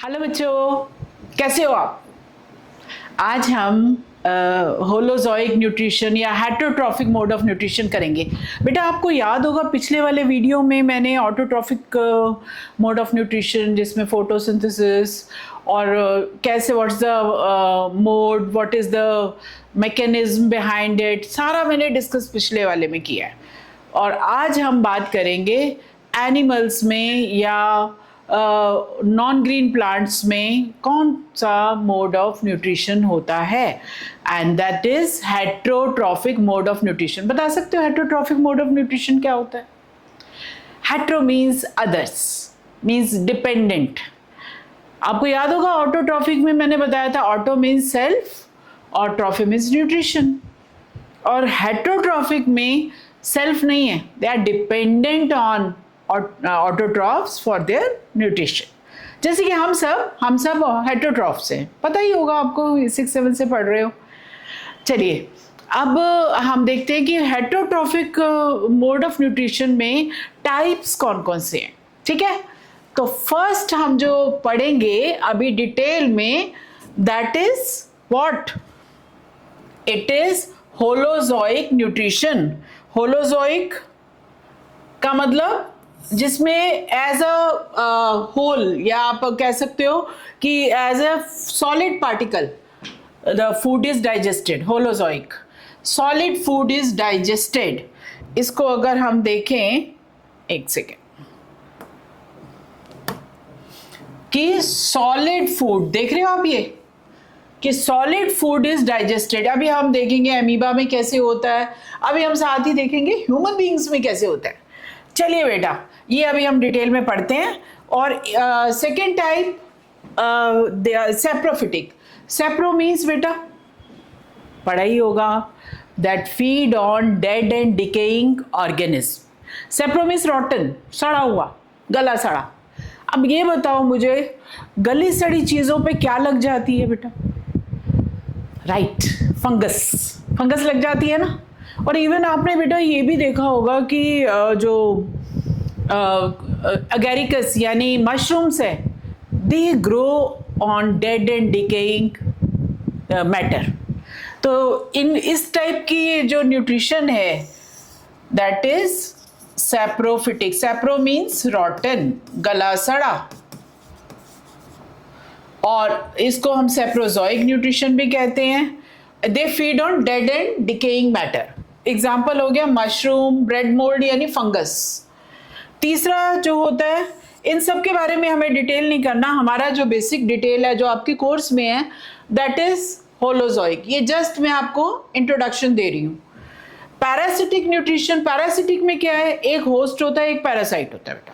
Hello बच्चों, कैसे हो आप। आज हम होलोजोइक न्यूट्रिशन या हेटरोट्रॉफिक मोड ऑफ न्यूट्रिशन करेंगे। बेटा आपको याद होगा पिछले वाले वीडियो में मैंने ऑटोट्रॉफिक मोड ऑफ न्यूट्रिशन जिसमें फोटोसिंथेसिस और कैसे what's the mode, what is the mechanism behind it, सारा मैंने डिस्कस पिछले वाले में किया है। और आज हम बात करेंगे एनिमल्स में या नॉन ग्रीन प्लांट्स में कौन सा मोड ऑफ न्यूट्रिशन होता है, and that is heterotrophic mode of nutrition. बता सकते हो हेटरोट्रॉफिक मोड ऑफ न्यूट्रिशन क्या होता है? Hetero means others, means dependent. आपको याद होगा ऑटोट्रॉफिक में मैंने बताया था ऑटो मीन्स सेल्फ और ट्रॉफी मीन्स न्यूट्रिशन, और हेटरोट्रॉफिक में सेल्फ नहीं है, they are dependent on autotrophs for their nutrition. जैसे कि हम सब हेटरोट्रॉफ्स हैं, पता ही होगा आपको, 6-7 से पढ़ रहे हो। चलिए अब हम देखते हैं कि हेटरोट्रॉफिक मोड ऑफ न्यूट्रिशन में टाइप्स कौन कौन से हैं। ठीक है, तो फर्स्ट हम जो पढ़ेंगे अभी डिटेल में, that is what? It is holozoic nutrition. Holozoic का मतलब जिसमें एज अ होल, या आप कह सकते हो कि as a solid particle the food is digested. Holozoic solid food is digested. इसको अगर हम देखें, एक सेकेंड, कि सॉलिड फूड देख रहे हो आप, ये कि सॉलिड फूड इज डाइजेस्टेड। अभी हम देखेंगे अमीबा में कैसे होता है, अभी हम साथ ही देखेंगे ह्यूमन बींग्स में कैसे होता है। चलिए बेटा ये अभी हम डिटेल में पढ़ते हैं। और सेकेंड टाइप सेप्रोफिटिक। सेप्रो मीन्स बेटा पढ़ा ही होगा, that feed on dead and decaying organism. सेप्रो means रॉटन, सड़ा हुआ, गला सड़ा। अब ये बताओ मुझे, गली सड़ी चीज़ों पे क्या लग जाती है बेटा? राइट, फंगस लग जाती है ना। और इवन आपने बेटा ये भी देखा होगा कि जो अगेरिकस यानी मशरूम्स है, they grow on dead and decaying matter. तो इस टाइप की जो न्यूट्रिशन है दैट इज सैप्रोफिटिक। सैप्रो मीन्स रॉटन, गला सड़ा, और इसको हम सेप्रोजोइक न्यूट्रिशन भी कहते हैं। They feed on dead and decaying matter. Example हो गया मशरूम, ब्रेड मोल्ड यानी फंगस। तीसरा जो होता है, इन सब के बारे में हमें डिटेल नहीं करना, हमारा जो बेसिक डिटेल है जो आपके कोर्स में है दैट इज होलोजोइक। ये जस्ट मैं आपको इंट्रोडक्शन दे रही हूँ। पैरासिटिक न्यूट्रिशन, पैरासिटिक में क्या है, एक होस्ट होता है, एक पैरासाइट होता है बेटा।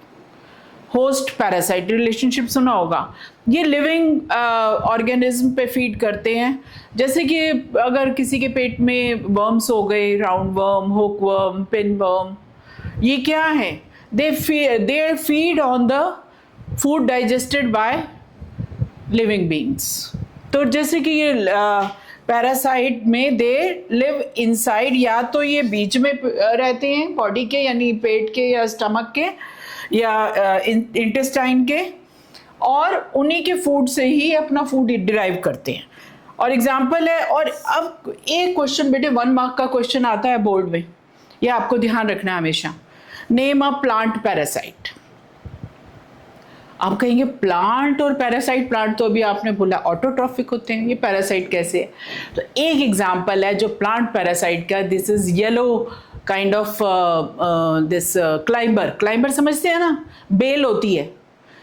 होस्ट पैरासाइट रिलेशनशिप सुना होगा। ये लिविंग ऑर्गेनिज्म पे फीड करते हैं। जैसे कि अगर किसी के पेट में वर्म्स हो गए, round worm, hook worm, pin worm, ये क्या है? They feed on the food digested by living beings. तो जैसे कि ये पैरासाइट में दे लिव इनसाइड, या तो ये बीच में रहते हैं बॉडी के, यानी पेट के या स्टमक के या इंटेस्टाइन के, और उन्हीं के फूड से ही अपना फूड डिराइव करते हैं। और एग्जांपल है, और अब एक क्वेश्चन बेटे 1 मार्क का क्वेश्चन आता है बोर्ड में, ये आपको ध्यान रखना है हमेशा। Name a plant parasite. आप कहेंगे प्लांट और पैरासाइट, प्लांट तो अभी आपने बोला ऑटोट्रॉफिक होते हैं, ये पैरासाइट कैसे है? तो एक एग्जांपल है जो प्लांट पैरासाइट का, this is yellow kind of this climber समझते हैं ना, बेल होती है,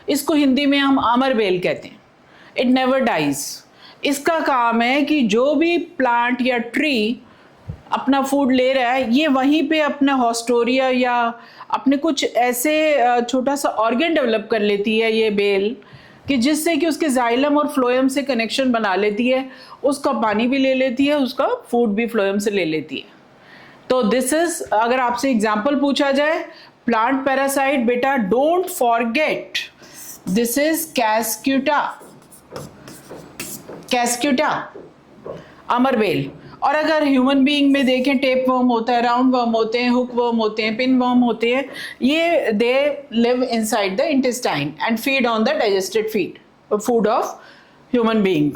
इसको हिंदी में हम अमर बेल कहते हैं। It never dies. इसका काम है कि जो भी प्लांट या ट्री अपना फूड ले रहा है, ये वहीं पे अपना हॉस्टोरिया या अपने कुछ ऐसे छोटा सा ऑर्गन डेवलप कर लेती है ये बेल, कि जिससे कि उसके जाइलम और फ्लोएम से कनेक्शन बना लेती है, उसका पानी भी ले लेती है, उसका फूड भी फ्लोएम से ले लेती है। तो दिस इज, अगर आपसे एग्जाम्पल पूछा जाए प्लांट पैरासाइट, बेटा डोंट फॉरगेट दिस इज कैस्क्यूटा, अमरबेल। और अगर ह्यूमन बीइंग में देखें, टेप वर्म होता है, राउंड वर्म होते हैं, हुक वर्म होते हैं, पिन वर्म होते हैं, ये they live inside the intestine and feed on the digested feed. Food of human being.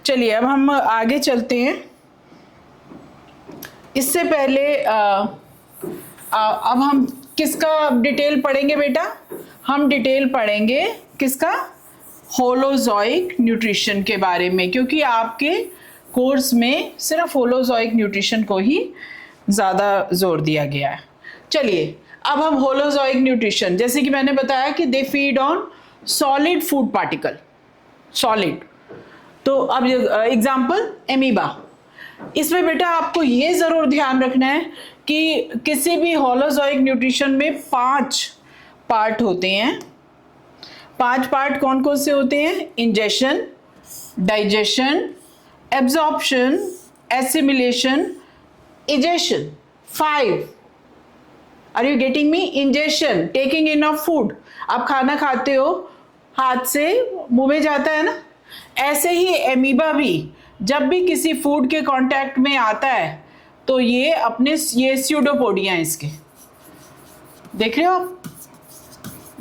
चलिए अब हम आगे चलते हैं। इससे पहले अब हम किसका डिटेल पढ़ेंगे बेटा? हम डिटेल पढ़ेंगे किसका? होलोजोइक न्यूट्रिशन के बारे में, क्योंकि आपके कोर्स में सिर्फ होलोजोइक न्यूट्रिशन को ही ज़्यादा जोर दिया गया है। चलिए अब हम होलोजोइक न्यूट्रिशन, जैसे कि मैंने बताया कि they feed on solid food particle, solid. तो अब एग्जाम्पल एमीबा। इसमें बेटा आपको ये ज़रूर ध्यान रखना है कि किसी भी होलोजोइक न्यूट्रिशन में 5 पार्ट होते हैं। 5 पार्ट कौन कौन से होते हैं? Ingestion, digestion, absorption, assimilation, egestion. 5। Are you getting me? Ingestion, taking in of food. आप खाना खाते हो, हाथ से मुंह में जाता है ना, ऐसे ही एमीबा भी जब भी किसी फूड के कांटेक्ट में आता है तो ये अपने, ये स्यूडोपोडिया हैं इसके, देख रहे हो आप,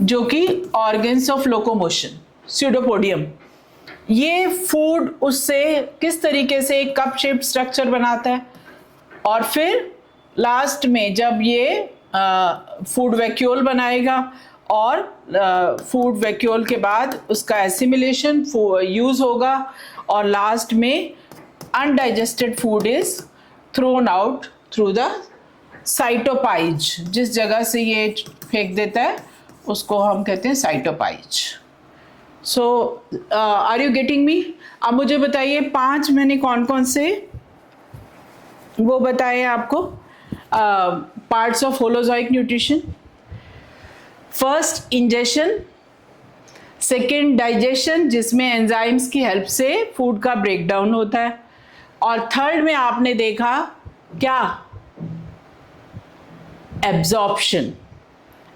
जो कि ऑर्गन्स ऑफ लोकोमोशन, स्यूडोपोडियम। ये फूड उससे किस तरीके से एक कप शेप स्ट्रक्चर बनाता है, और फिर लास्ट में जब ये फूड वैक्यूल बनाएगा और फूड वैक्यूल के बाद उसका एसिमिलेशन यूज होगा, और लास्ट में undigested food is thrown out through the cytopyge. जिस जगह से ये फेंक देता है उसको हम कहते हैं साइटोपाइज। सो आर यू गेटिंग मी? अब मुझे बताइए 5 मैंने कौन कौन से वो बताए आपको parts of holozoic nutrition. First ingestion, second digestion जिसमें एंजाइम्स की हेल्प से फूड का ब्रेकडाउन होता है, और थर्ड में आपने देखा क्या? एब्जॉर्प्शन।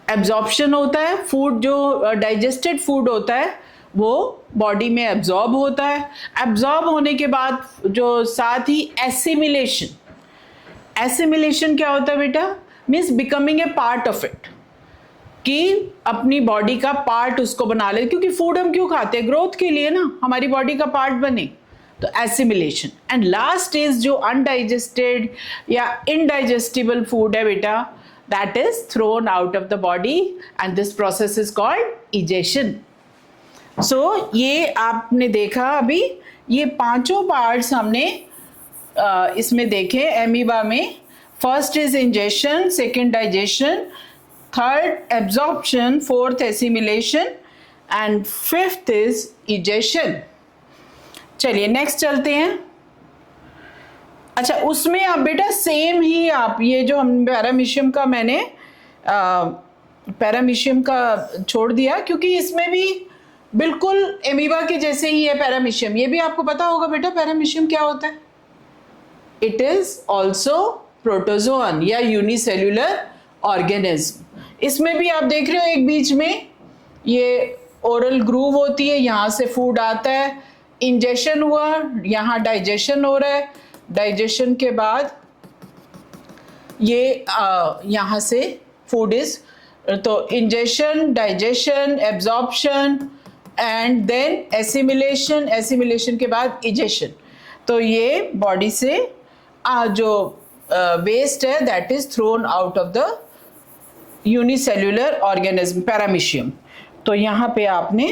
एब्जॉर्प्शन होता है, फूड जो डाइजेस्टेड फूड होता है वो बॉडी में एब्जॉर्ब होता है। एब्जॉर्ब होने के बाद जो साथ ही एसिमिलेशन। एसिमिलेशन क्या होता है बेटा? Means becoming a part of it, कि अपनी बॉडी का पार्ट उसको बना ले, क्योंकि फूड हम क्यों खाते हैं? ग्रोथ के लिए ना, हमारी बॉडी का पार्ट बने। तो एसिमिलेशन। एंड लास्ट इज जो अनडाइजेस्टेड या इनडाइजेस्टिबल फूड है बेटा, that is thrown out of the body, and this process is called egestion. So ये आपने देखा अभी, ये 5 पार्ट्स हमने इसमें देखे एमीबा में। First is ingestion, second digestion, third absorption, fourth assimilation, and fifth is egestion. चलिए नेक्स्ट चलते हैं। अच्छा, उसमें आप बेटा सेम ही आप ये जो हम पैरामीशियम का मैंने पैरामीशियम का छोड़ दिया, क्योंकि इसमें भी बिल्कुल एमीबा के जैसे ही है पैरामीशियम। ये भी आपको पता होगा बेटा पैरामीशियम क्या होता है? इट इज ऑल्सो प्रोटोजोअन या यूनिसेल्यूलर ऑर्गेनिज्म। इसमें भी आप देख रहे हो एक बीच में ये ओरल ग्रूव होती है, यहाँ से फूड आता है, इंजेशन हुआ, यहाँ डाइजेशन हो रहा है, डाइजेशन के बाद ये यहाँ से फूड इज, तो ingestion, digestion, absorption and then assimilation, assimilation के बाद इजेशन। तो ये बॉडी से जो वेस्ट है that is thrown out of the unicellular organism paramecium. तो यहाँ पे आपने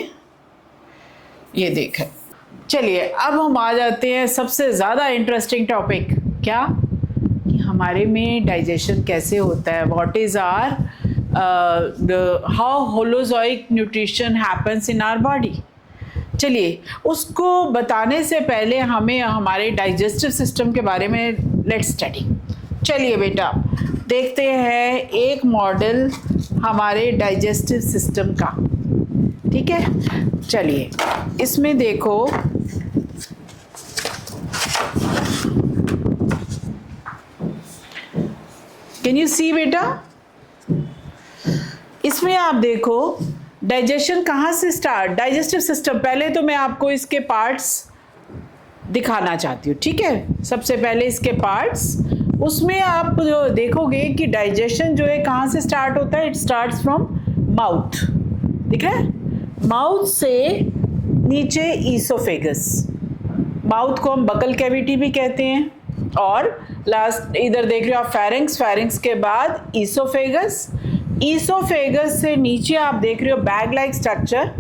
ये देखा। चलिए अब हम आ जाते हैं सबसे ज़्यादा इंटरेस्टिंग टॉपिक, क्या? कि हमारे में डाइजेशन कैसे होता है, what is or how holozoic nutrition happens in our body. चलिए उसको बताने से पहले हमें हमारे डाइजेस्टिव सिस्टम के बारे में लेट्स स्टडी। चलिए बेटा देखते हैं एक मॉडल हमारे डाइजेस्टिव सिस्टम का, ठीक है? चलिए इसमें देखो, कैन यू सी बेटा? इसमें आप देखो डाइजेशन कहाँ से स्टार्ट, डाइजेस्टिव सिस्टम। पहले तो मैं आपको इसके पार्ट्स दिखाना चाहती हूँ, ठीक है? सबसे पहले इसके पार्ट्स, उसमें आप जो देखोगे कि डाइजेशन जो है कहाँ से स्टार्ट होता है, इट स्टार्ट्स फ्रॉम माउथ, ठीक है? माउथ से नीचे ईसोफेगस, माउथ को हम बकल कैविटी भी कहते हैं, और लास्ट इधर देख रहे हो आप फेरिंक्स, फेरिंक्स के बाद ईसोफेगस, ईसोफेगस से नीचे आप देख रहे हो bag like structure,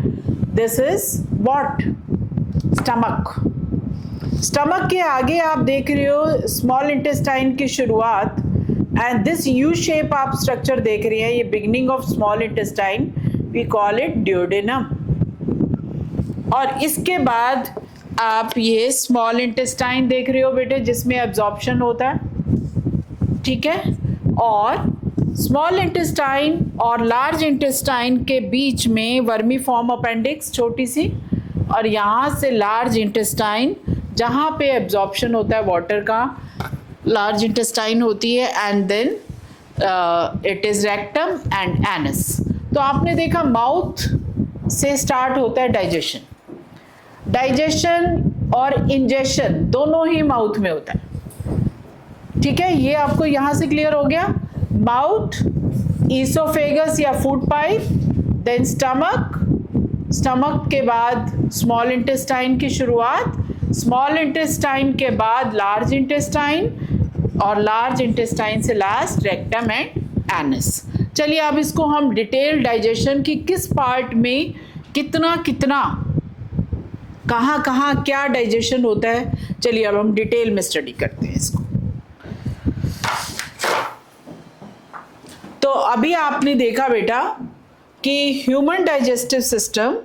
this is what, stomach. Stomach के आगे आप देख रहे हो स्मॉल इंटेस्टाइन की शुरुआत, एंड दिस यू शेप आप स्ट्रक्चर देख रहे हैं, ये beginning of small intestine, we call it duodenum. और इसके बाद आप ये स्मॉल इंटेस्टाइन देख रहे हो बेटे, जिसमें एब्जॉर्प्शन होता है, ठीक है, और स्मॉल इंटेस्टाइन और लार्ज इंटेस्टाइन के बीच में वर्मीफॉर्म अपेंडिक्स छोटी सी, और यहाँ से लार्ज इंटेस्टाइन जहाँ पे एब्जॉर्प्शन होता है वाटर का, लार्ज इंटेस्टाइन होती है, and then it is rectum and anus. तो आपने देखा माउथ से स्टार्ट होता है डाइजेशन, डाइजेशन और इंजेशन दोनों ही माउथ में होता है, ठीक है, ये आपको यहाँ से क्लियर हो गया। माउथ, ईसोफेगस या food pipe, then stomach, stomach के बाद स्मॉल इंटेस्टाइन की शुरुआत, स्मॉल इंटेस्टाइन के बाद लार्ज इंटेस्टाइन, और लार्ज इंटेस्टाइन से लास्ट रेक्टम एंड एनस। चलिए अब इसको हम डिटेल डाइजेशन की किस पार्ट में कितना कितना कहाँ कहाँ क्या डाइजेशन होता है, चलिए अब हम डिटेल में स्टडी करते हैं इसको। तो अभी आपने देखा बेटा कि ह्यूमन डाइजेस्टिव सिस्टम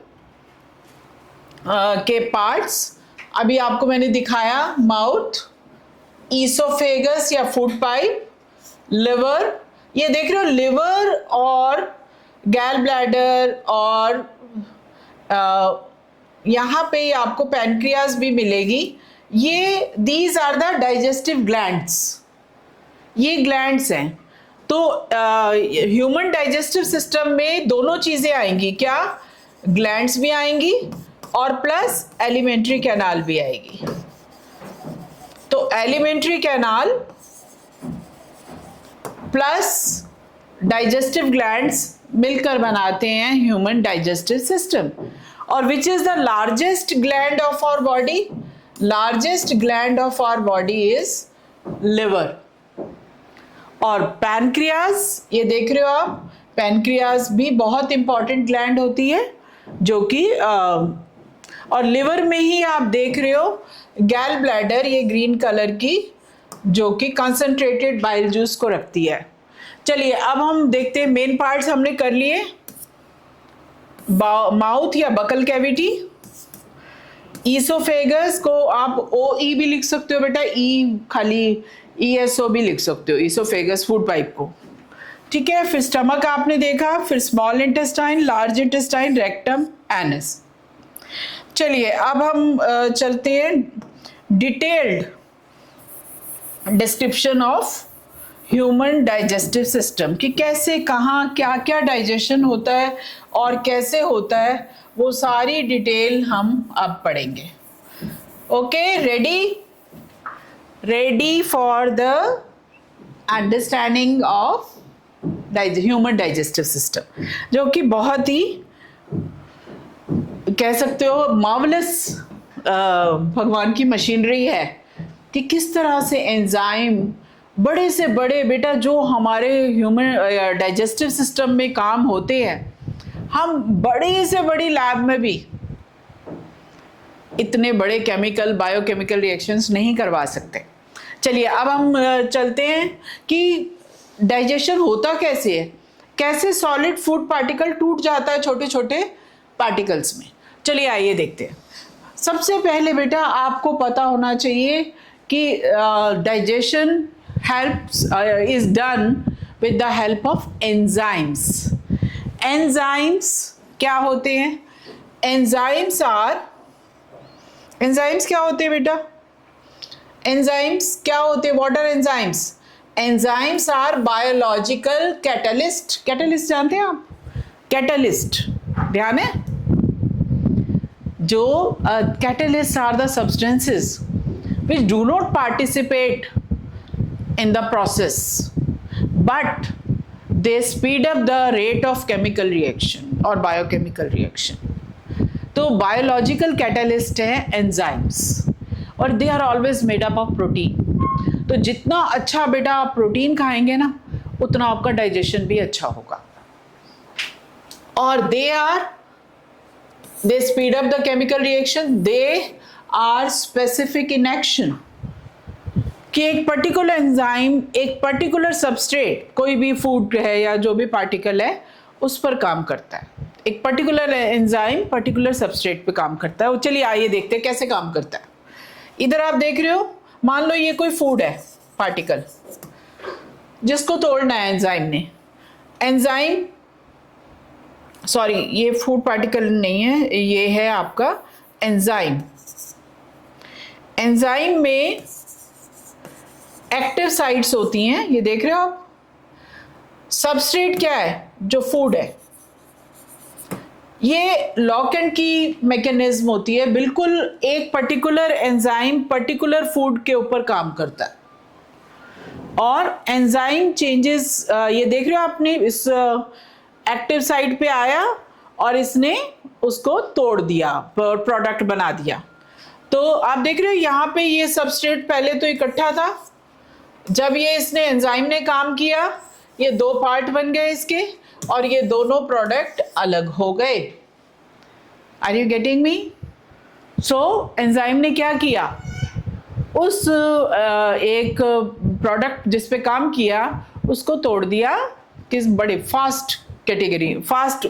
के पार्ट्स अभी आपको मैंने दिखाया, माउथ, ईसोफेगस या फूड पाइप, लिवर, ये देख रहे हो लिवर और गैल ब्लैडर, और यहाँ पे आपको पैनक्रियाज भी मिलेगी, ये these are the digestive glands, ये ग्लैंड्स हैं। तो ह्यूमन डाइजेस्टिव सिस्टम में दोनों चीज़ें आएंगी, क्या, ग्लैंड्स भी आएंगी और प्लस एलिमेंट्री कैनाल भी आएगी। तो elementary canal plus digestive glands मिलकर बनाते हैं ह्यूमन डाइजेस्टिव सिस्टम। और which is the largest gland of our body, largest gland of our body is liver. और पैनक्रियाज, ये देख रहे हो आप, पैनक्रियाज भी बहुत इंपॉर्टेंट ग्लैंड होती है, जो कि और लिवर में ही आप देख रहे हो गैल ब्लैडर, ये ग्रीन कलर की, जो कि कंसंट्रेटेड बाइल जूस को रखती है। चलिए अब हम देखते हैं, मेन पार्ट्स हमने कर लिए, माउथ या बकल कैविटी, ईसोफेगस को आप ओ ई भी लिख सकते हो बेटा, ई खाली ESO भी लिख सकते हो, ईसोफेगस फूड पाइप को, ठीक है। फिर स्टमक आपने देखा, फिर small intestine, large intestine, rectum, anus. चलिए अब हम चलते हैं detailed description of human digestive system, कि कैसे कहाँ क्या क्या डाइजेशन होता है और कैसे होता है, वो सारी डिटेल हम अब पढ़ेंगे। Okay, ready for the understanding of human digestive system, जो कि बहुत ही कह सकते हो मार्वलस भगवान की मशीनरी है, कि किस तरह से एंजाइम बड़े से बड़े बेटा जो हमारे ह्यूमन डाइजेस्टिव सिस्टम में काम होते हैं, हम बड़ी से बड़ी लैब में भी इतने बड़े केमिकल बायोकेमिकल रिएक्शंस नहीं करवा सकते। चलिए अब हम चलते हैं कि डाइजेशन होता कैसे है, कैसे सॉलिड फूड पार्टिकल टूट जाता है छोटे छोटे पार्टिकल्स में। चलिए आइए देखते हैं। सबसे पहले बेटा आपको पता होना चाहिए कि digestion helps is done with the help of enzymes. Enzymes क्या होते हैं? Enzymes क्या होते हैं बेटा? Enzymes क्या होते हैं? What are enzymes? Enzymes are biological catalyst. Catalyst जानते हैं आप? Catalyst ध्यान है? जो catalysts are the substances which do not participate in the process, but they speed up the rate of chemical reaction or biochemical reaction. तो biological catalyst है enzymes, और they are always made up of protein. तो जितना अच्छा बेटा आप protein खाएंगे ना, उतना आपका डाइजेशन भी अच्छा होगा। और they speed up the chemical reaction, they are specific in action, कि एक पर्टिकुलर एंजाइम एक पर्टिकुलर सबस्ट्रेट, कोई भी फूड है या जो भी पार्टिकल है उस पर काम करता है। एक पर्टिकुलर एंजाइम पर्टिकुलर सबस्ट्रेट पे काम करता है। चलिए आइए देखते हैं कैसे काम करता है। इधर आप देख रहे हो, मान लो ये कोई फूड है पार्टिकल जिसको तोड़ना है एंजाइम ने। एंजाइम, सॉरी ये फूड पार्टिकल नहीं है, ये है आपका एंजाइम। एंजाइम में एक्टिव साइट्स होती हैं, ये देख रहे हो आप। सबस्ट्रेट क्या है? जो फूड है। ये लॉक एंड की मैकेनिज्म होती है, बिल्कुल एक पर्टिकुलर एंजाइम पर्टिकुलर फूड के ऊपर काम करता है। और एंजाइम चेंजेस, ये देख रहे हो आपने, इस एक्टिव साइट पे आया और इसने उसको तोड़ दिया, प्रोडक्ट बना दिया। तो आप देख रहे हो यहाँ पे ये सबस्ट्रेट पहले तो इकट्ठा था, जब ये इसने एंजाइम ने काम किया, ये दो पार्ट बन गए इसके, और ये दोनों प्रोडक्ट अलग हो गए। Are you getting me? So enzyme ने क्या किया, उस एक प्रोडक्ट जिस पे काम किया उसको तोड़ दिया, किस बड़े फास्ट कैटेगरी, फास्ट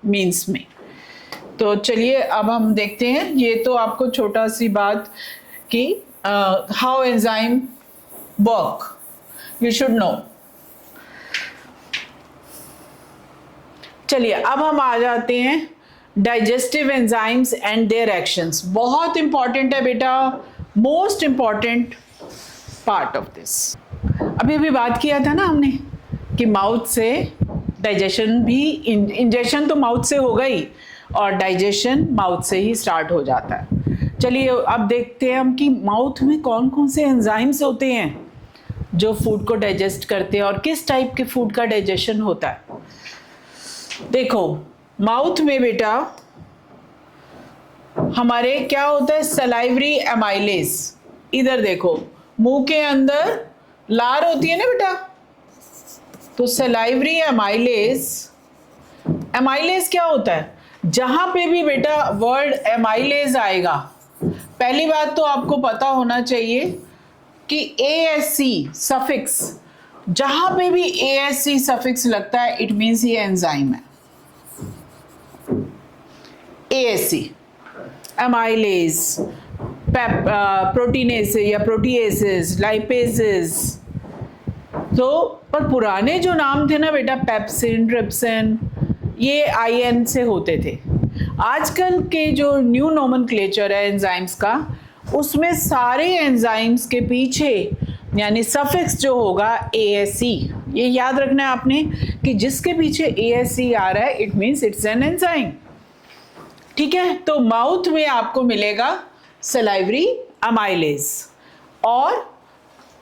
मीन्स में। तो चलिए अब हम देखते हैं, ये तो आपको छोटा सी बात कि how enzyme work you should know. चलिए अब हम आ जाते हैं digestive enzymes and their actions. बहुत इंपॉर्टेंट है बेटा, most important part of this. अभी अभी बात किया था ना हमने कि माउथ से डाइजेशन भी, इंजेक्शन तो माउथ से होगा ही और डाइजेशन माउथ से ही स्टार्ट हो जाता है। चलिए अब देखते हैं हम कि माउथ में कौन कौन से एंजाइम्स होते हैं जो फूड को डाइजेस्ट करते हैं और किस टाइप के फूड का डाइजेशन होता है। देखो माउथ में बेटा हमारे क्या होता है, सलाइवरी एमाइलेज। इधर देखो मुंह के अंदर लार होती है ना बेटा, तो सलाइवरी एमाइलेज। एमाइलेज क्या होता है? जहां पे भी बेटा वर्ड एमाइलेज आएगा, पहली बात तो आपको पता होना चाहिए कि ASC सफिक्स, जहां पे भी ASC सफिक्स लगता है इट मीन्स ये एंजाइम है। ASC, एमाइलेज, प्रोटीनेस या प्रोटीएसेस, लाइपेसेस। तो पर पुराने जो नाम थे ना बेटा, पेप्सिन, ट्रिप्सिन, ये IN से होते थे। आजकल के जो न्यू नोमेनक्लेचर है एंजाइम्स का, उसमें सारे एंजाइम्स के पीछे यानी सफिक्स जो होगा ASC। ये याद रखना है आपने कि जिसके पीछे ASC आ रहा है it means it's an enzyme. ठीक है, तो माउथ में आपको मिलेगा सलाइवरी एमाइलेज। और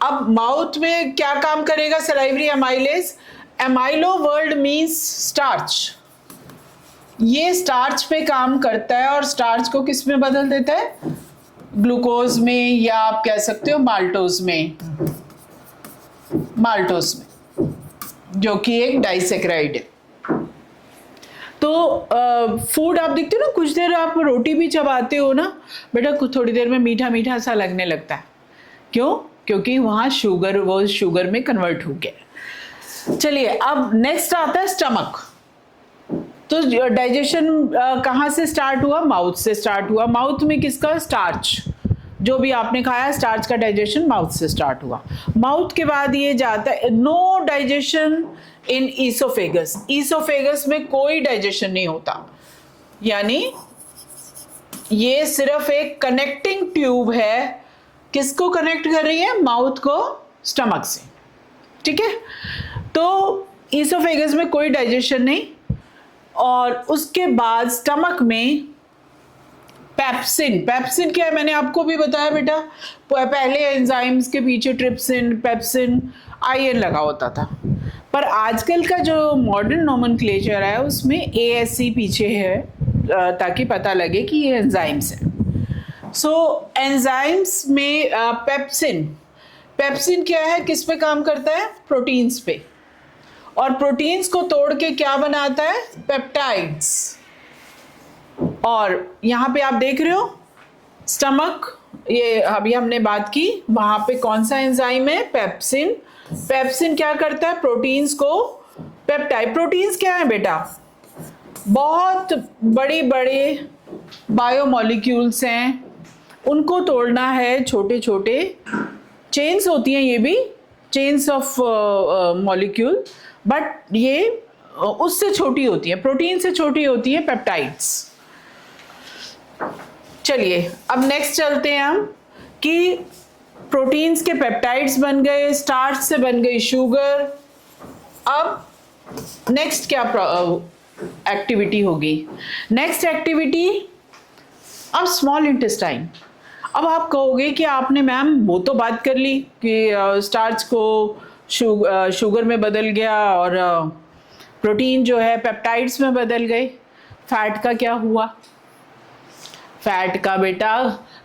अब माउथ में क्या काम करेगा salivary amylase? एमाइलो word means starch. ये स्टार्च पे काम करता है और स्टार्च को किस में बदल देता है? ग्लूकोज में, या आप कह सकते हो माल्टोज में, माल्टोज में, जो कि एक डाइसेक्राइड है। तो फूड आप देखते हो ना, कुछ देर आप रोटी भी चबाते हो ना बेटा, कुछ थोड़ी देर में मीठा मीठा सा लगने लगता है। क्यों? क्योंकि वहाँ शुगर, वो शुगर में कन्वर्ट हो गया। चलिए अब नेक्स्ट आता है स्टमक। तो डाइजेशन कहाँ से स्टार्ट हुआ? माउथ से स्टार्ट हुआ। माउथ में किसका? स्टार्च, जो भी आपने खाया स्टार्च का डाइजेशन माउथ से स्टार्ट हुआ। माउथ के बाद ये जाता है, no digestion in oesophagus. Oesophagus में कोई डाइजेशन नहीं होता, यानी ये सिर्फ एक कनेक्टिंग ट्यूब है। किसको कनेक्ट कर रही है? माउथ को स्टमक से। ठीक है, तो ईसोफेगस में कोई डाइजेशन नहीं। और उसके बाद स्टमक में पेप्सिन। पेप्सिन क्या है मैंने आपको भी बताया बेटा, पहले एंजाइम्स के पीछे ट्रिप्सिन, पेप्सिन, IN लगा होता था। पर आजकल का जो मॉडर्न नोमेनक्लेचर है उसमें ASC पीछे है ताकि पता लगे कि ये एंजाइम्स हैं। सो एंजाइम्स में पेप्सिन, पेप्सिन क्या है, किस पे काम करता है, प्रोटीन्स पे, और प्रोटीन्स को तोड़ के क्या बनाता है, पेप्टाइड्स। और यहाँ पे आप देख रहे हो स्टमक, ये अभी हमने बात की, वहां पे कौन सा एंजाइम है, पेप्सिन। पेप्सिन क्या करता है, प्रोटीन्स को पेप्टाइड, प्रोटीन्स क्या है बेटा, बहुत बड़े बड़े बायोमॉलिक्यूल्स हैं, उनको तोड़ना है, छोटे छोटे चेन्स होती हैं, ये भी चेन्स ऑफ मॉलिक्यूल, बट ये उससे छोटी होती है, प्रोटीन से छोटी होती है पेप्टाइड्स। चलिए अब नेक्स्ट चलते हैं हम कि प्रोटीन्स के पेप्टाइड्स बन गए, स्टार्च से बन गई शुगर। अब नेक्स्ट क्या एक्टिविटी होगी, नेक्स्ट एक्टिविटी अब स्मॉल इंटेस्टाइन। अब आप कहोगे कि आपने मैम वो तो बात कर ली कि स्टार्च को शुगर में बदल गया और प्रोटीन जो है पेप्टाइड्स में बदल गए, फैट का क्या हुआ, फैट का बेटा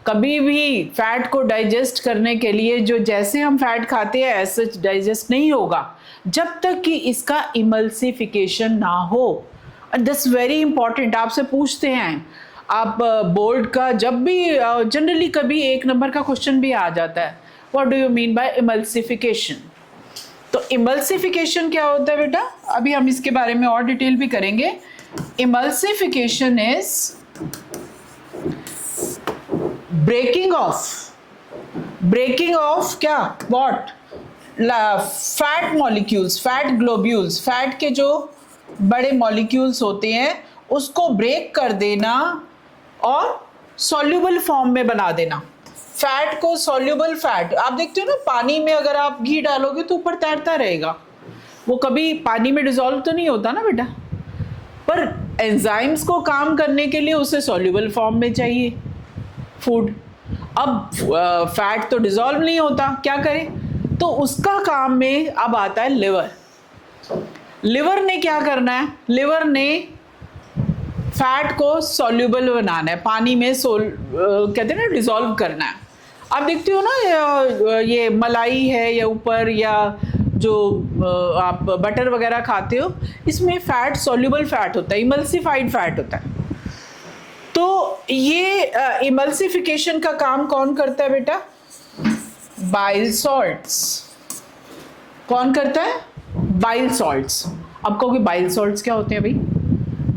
कभी भी फैट को डाइजेस्ट करने के लिए जो जैसे हम फैट खाते हैं ऐसे डाइजेस्ट नहीं होगा जब तक कि इसका इमल्सिफिकेशन ना हो। दिस वेरी इंपॉर्टेंट, आपसे पूछते हैं आप बोर्ड का जब भी जनरली कभी 1 नंबर का क्वेश्चन भी आ जाता है, what do you mean by emulsification. तो इमल्सिफिकेशन क्या होता है बेटा, अभी हम इसके बारे में और डिटेल भी करेंगे। इमल्सिफिकेशन इज ब्रेकिंग ऑफ क्या, what, fat molecules, fat globules, fat के जो बड़े मॉलिक्यूल्स होते हैं उसको ब्रेक कर देना और सॉल्युबल फॉर्म में बना देना। फैट को सॉल्युबल फैट, आप देखते हो ना पानी में अगर आप घी डालोगे तो ऊपर तैरता रहेगा, वो कभी पानी में डिसॉल्व तो नहीं होता ना बेटा, पर एंजाइम्स को काम करने के लिए उसे सॉल्युबल फॉर्म में चाहिए फूड। अब फैट तो डिसॉल्व नहीं होता, क्या करें, तो उसका काम में अब आता है लिवर। लिवर ने क्या करना है, लिवर ने फैट को सॉल्युबल बनाना है, पानी में कहते हैं ना डिसॉल्व करना है। आप देखते हो ना ये मलाई है या ऊपर या जो आप बटर वगैरह खाते हो, इसमें फैट सॉल्युबल फैट होता है, इमल्सिफाइड फैट होता है। तो ये इमल्सिफिकेशन का काम कौन करता है बेटा, बाइल सॉल्ट्स। कौन करता है, बाइल सॉल्ट्स। अब कहोगे बाइल सॉल्ट्स क्या होते हैं भाई,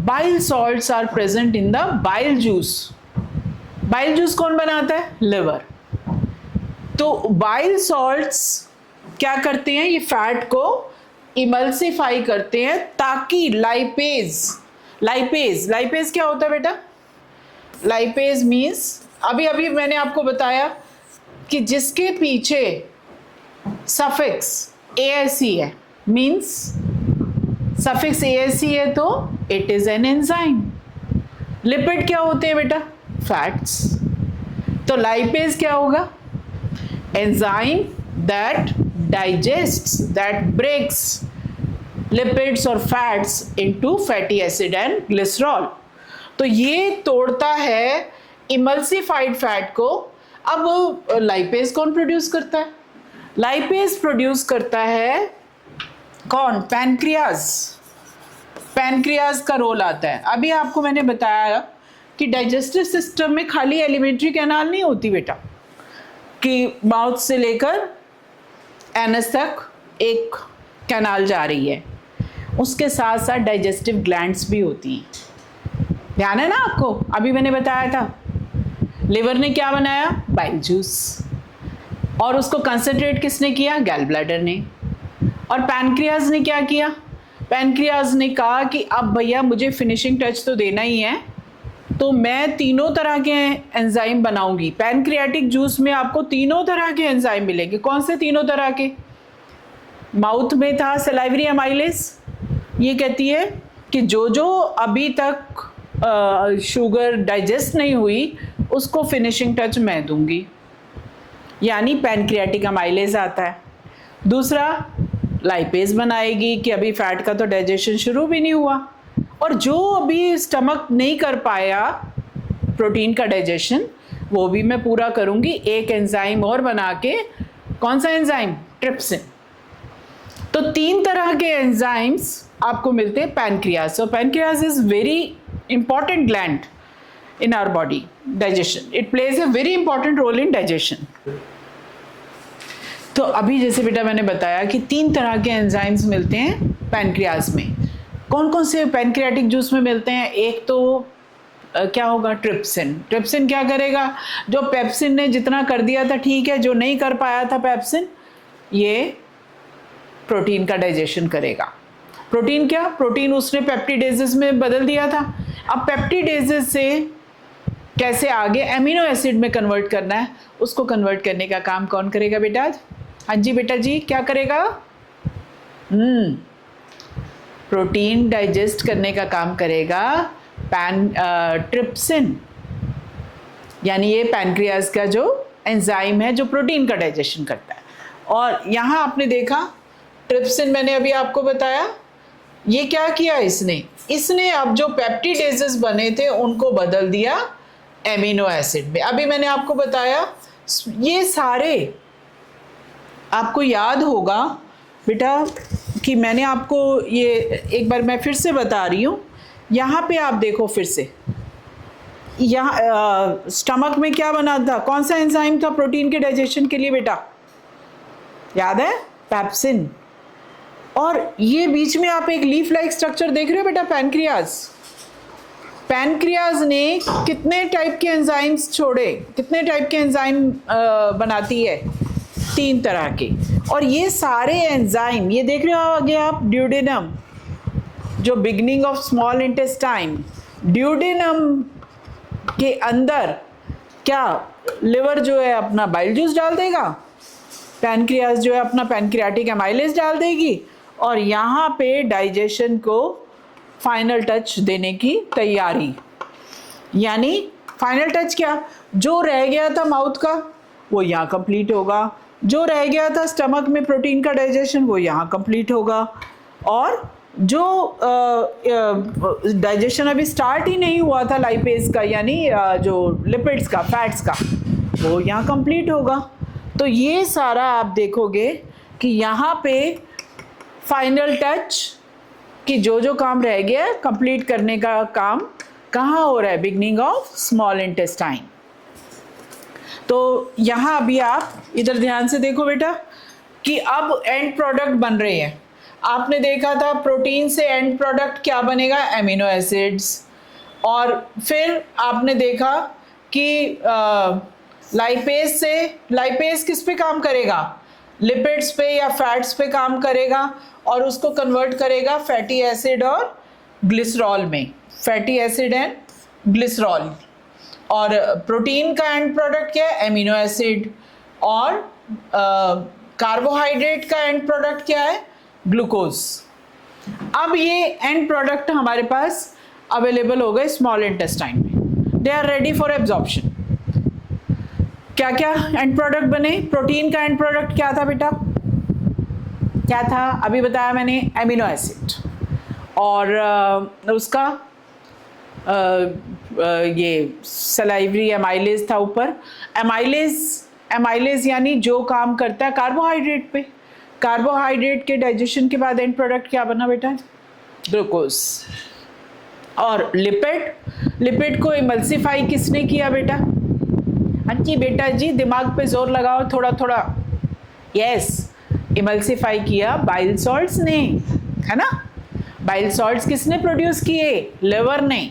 bile salts are present in the bile juice. Bile juice कौन बनाता है, लिवर। तो बाइल सॉल्ट्स क्या करते हैं, ये फैट को इमल्सिफाई करते हैं ताकि लाइपेज क्या होता है बेटा, लाइपेज मीन्स अभी मैंने आपको बताया कि जिसके पीछे सफिक्स ASE है, मीन्स सफिक्स ASE है तो it is an enzyme. Lipid क्या होते हैं बेटा, फैट्स। तो लाइपेज क्या होगा, enzyme that digests, that breaks lipids और fats into fatty acid and glycerol. तो ये तोड़ता है इमल्सिफाइड फैट को। अब लाइपेज कौन प्रोड्यूस करता है, लाइपेज प्रोड्यूस करता है कौन, पैनक्रियाज। पैनक्रियाज का रोल आता है। अभी आपको मैंने बताया कि डाइजेस्टिव सिस्टम में खाली एलिमेंट्री कैनाल नहीं होती बेटा, कि माउथ से लेकर एनस तक एक कैनाल जा रही है, उसके साथ साथ डाइजेस्टिव ग्लैंड्स भी होती हैं। ध्यान है ना आपको, अभी मैंने बताया था लिवर ने क्या बनाया, बाइल जूस, और उसको कंसंट्रेट किसने किया, गैल ब्लैडर ने। और पैनक्रियाज ने क्या किया, पैनक्रियाज ने कहा कि अब भैया मुझे फिनिशिंग टच तो देना ही है, तो मैं तीनों तरह के एंजाइम बनाऊंगी। पैनक्रियाटिक जूस में आपको तीनों तरह के एंजाइम मिलेंगे। कौन से तीनों तरह के, माउथ में था सलाइवरी एमाइलेज, ये कहती है कि जो अभी तक शुगर डाइजेस्ट नहीं हुई उसको फिनिशिंग टच मैं दूंगी, यानी पैनक्रियाटिक एमाइलेज आता है। दूसरा लाइपेज बनाएगी कि अभी फैट का तो डाइजेशन शुरू भी नहीं हुआ, और जो अभी स्टमक नहीं कर पाया प्रोटीन का डाइजेशन, वो भी मैं पूरा करूंगी एक एंजाइम और बना के। कौन सा एंजाइम? ट्रिप्सिन। तो 3 तरह के एंजाइम्स आपको मिलते हैं पैनक्रियाज। और pancreas is very important gland in our body digestion. It plays a very important role in digestion. तो अभी जैसे बेटा मैंने बताया कि 3 तरह के एंजाइम्स मिलते हैं पैनक्रियाज में। कौन कौन से पैनक्रियाटिक जूस में मिलते हैं? एक तो क्या होगा? ट्रिप्सिन। ट्रिप्सिन क्या करेगा? जो पेप्सिन ने जितना कर दिया था ठीक है, जो नहीं कर पाया था पेप्सिन, ये प्रोटीन का डाइजेशन करेगा। प्रोटीन क्या? प्रोटीन उसने पेप्टिडेजेस में बदल दिया था। अब पेप्टिडेजेस से कैसे आगे एमिनो एसिड में कन्वर्ट करना है, उसको कन्वर्ट करने का काम कौन करेगा बेटा? हाँ जी बेटा जी, क्या करेगा? प्रोटीन डाइजेस्ट करने का काम करेगा ट्रिप्सिन, यानी ये पैनक्रियाज का जो एंजाइम है जो प्रोटीन का डाइजेशन करता है। और यहाँ आपने देखा ट्रिप्सिन, मैंने अभी आपको बताया, ये क्या किया इसने अब जो पेप्टिडेजेस बने थे उनको बदल दिया एमिनो एसिड में। अभी मैंने आपको बताया, ये सारे आपको याद होगा बेटा कि मैंने आपको ये एक बार मैं फिर से बता रही हूँ। यहाँ पे आप देखो फिर से, यहाँ स्टमक में क्या बना था? कौन सा एंजाइम था प्रोटीन के डाइजेशन के लिए बेटा? याद है? पेप्सिन। और ये बीच में आप एक लीफ लाइक स्ट्रक्चर देख रहे हो बेटा, पैनक्रियाज। पैनक्रियाज ने कितने टाइप के एंजाइम्स छोड़े? कितने टाइप के एंजाइम बनाती है? 3 तरह के। और ये सारे एंजाइम, ये देख रहे हो आगे आप, ड्यूडेनम, जो beginning of small intestine, duodenum के अंदर क्या लिवर जो है अपना बाइल जूस डाल देगा, पैनक्रियाज जो है अपना पैनक्रियाटिक एमाइलेज डाल देगी, और यहाँ पे डाइजेशन को फाइनल टच देने की तैयारी। यानी फाइनल टच क्या? जो रह गया था माउथ का वो यहाँ कंप्लीट होगा, जो रह गया था स्टमक में प्रोटीन का डाइजेशन वो यहाँ कंप्लीट होगा, और जो डाइजेशन अभी स्टार्ट ही नहीं हुआ था लाइपेज का, यानी जो लिपिड्स का, फैट्स का, वो यहाँ कंप्लीट होगा। तो ये सारा आप देखोगे कि यहाँ पे फाइनल टच कि जो काम रह गया कंप्लीट करने का काम कहाँ हो रहा है? Beginning of small intestine. तो यहाँ अभी आप इधर ध्यान से देखो बेटा कि अब एंड प्रोडक्ट बन रहे हैं। आपने देखा था प्रोटीन से एंड प्रोडक्ट क्या बनेगा? Amino acids. और फिर आपने देखा कि लाइपेज से, लाइपेज किस पे काम करेगा? लिपिड्स पे या फैट्स पे काम करेगा, और उसको कन्वर्ट करेगा फैटी एसिड और ग्लिसरॉल में, फैटी एसिड एंड ग्लिसरॉल। और प्रोटीन का एंड प्रोडक्ट क्या है? Amino acid. और कार्बोहाइड्रेट का एंड प्रोडक्ट क्या है? ग्लूकोज। अब ये एंड प्रोडक्ट हमारे पास अवेलेबल हो गए स्मॉल इंटेस्टाइन में, they are ready for absorption. क्या क्या एंड प्रोडक्ट बने? प्रोटीन का एंड प्रोडक्ट क्या था बेटा? क्या था? अभी बताया मैंने, एमिनो एसिड। और उसका ये सलाइवरी एमाइलेज था ऊपर। एमाइलेज यानी जो काम करता है कार्बोहाइड्रेट पे। कार्बोहाइड्रेट के डाइजेशन के बाद एंड प्रोडक्ट क्या बना बेटा? ग्लूकोज। और लिपिड को इमल्सिफाई किसने किया बेटा? हाँ जी बेटा जी, दिमाग पे जोर लगाओ थोड़ा थोड़ा। यस, इमल्सिफाई किया बाइल सॉल्ट्स ने, है ना? बाइल सॉल्ट्स किसने प्रोड्यूस किए? लिवर ने।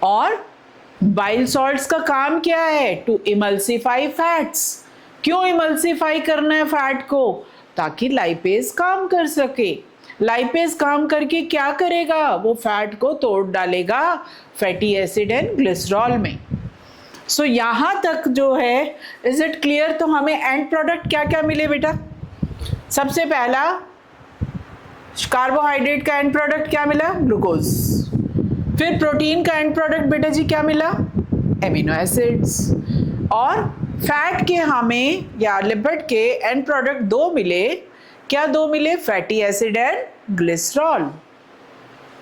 और बाइल सॉल्ट्स का काम क्या है? To emulsify fats. क्यों इमल्सिफाई करना है फैट को? ताकि लाइपेज काम कर सके। लाइपेज काम करके क्या करेगा? वो फैट को तोड़ डालेगा फैटी एसिड एंड ग्लिसरॉल में। सो यहाँ तक जो है, इज इट क्लियर? तो हमें एंड प्रोडक्ट क्या क्या मिले बेटा? सबसे पहला कार्बोहाइड्रेट का एंड प्रोडक्ट क्या मिला? ग्लूकोज। फिर प्रोटीन का एंड प्रोडक्ट बेटा जी क्या मिला? Amino acids. और फैट के हमें या लिपिड के एंड प्रोडक्ट 2 मिले। क्या 2 मिले? Fatty acid and glycerol.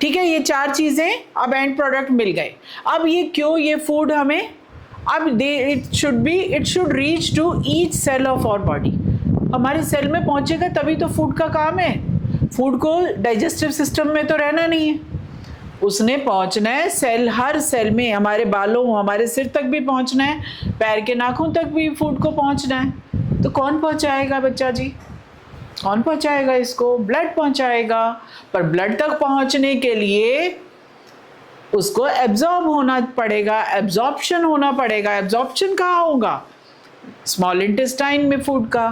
ठीक है, ये 4 चीज़ें अब एंड प्रोडक्ट मिल गए। अब ये क्यों, ये फूड हमें अब it should reach to each cell of our body. हमारे सेल में पहुंचेगा तभी तो फूड का काम है। फूड को डाइजेस्टिव सिस्टम में तो रहना नहीं है, उसने पहुंचना है सेल, हर सेल में, हमारे बालों, हमारे सिर तक भी पहुंचना है, पैर के नाखून तक भी फूड को पहुंचना है। तो कौन पहुंचाएगा बच्चा जी, कौन पहुंचाएगा इसको? ब्लड पहुंचाएगा। पर ब्लड तक पहुंचने के लिए उसको एब्जॉर्ब होना पड़ेगा, एब्जॉर्प्शन होना पड़ेगा। एब्जॉर्प्शन कहाँ होगा? स्मॉल इंटेस्टाइन में फूड का।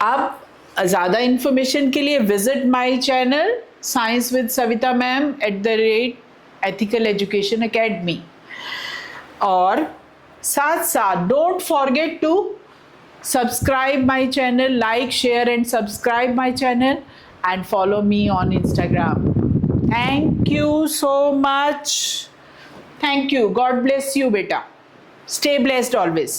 अब ज़्यादा इंफॉर्मेशन के लिए visit my channel science with Savita ma'am @Ethical Education Academy। और साथ साथ don't forget to subscribe my channel, like, share and subscribe my channel and follow me on Instagram. Thank you so much. Thank you. God bless you, beta. Stay blessed always.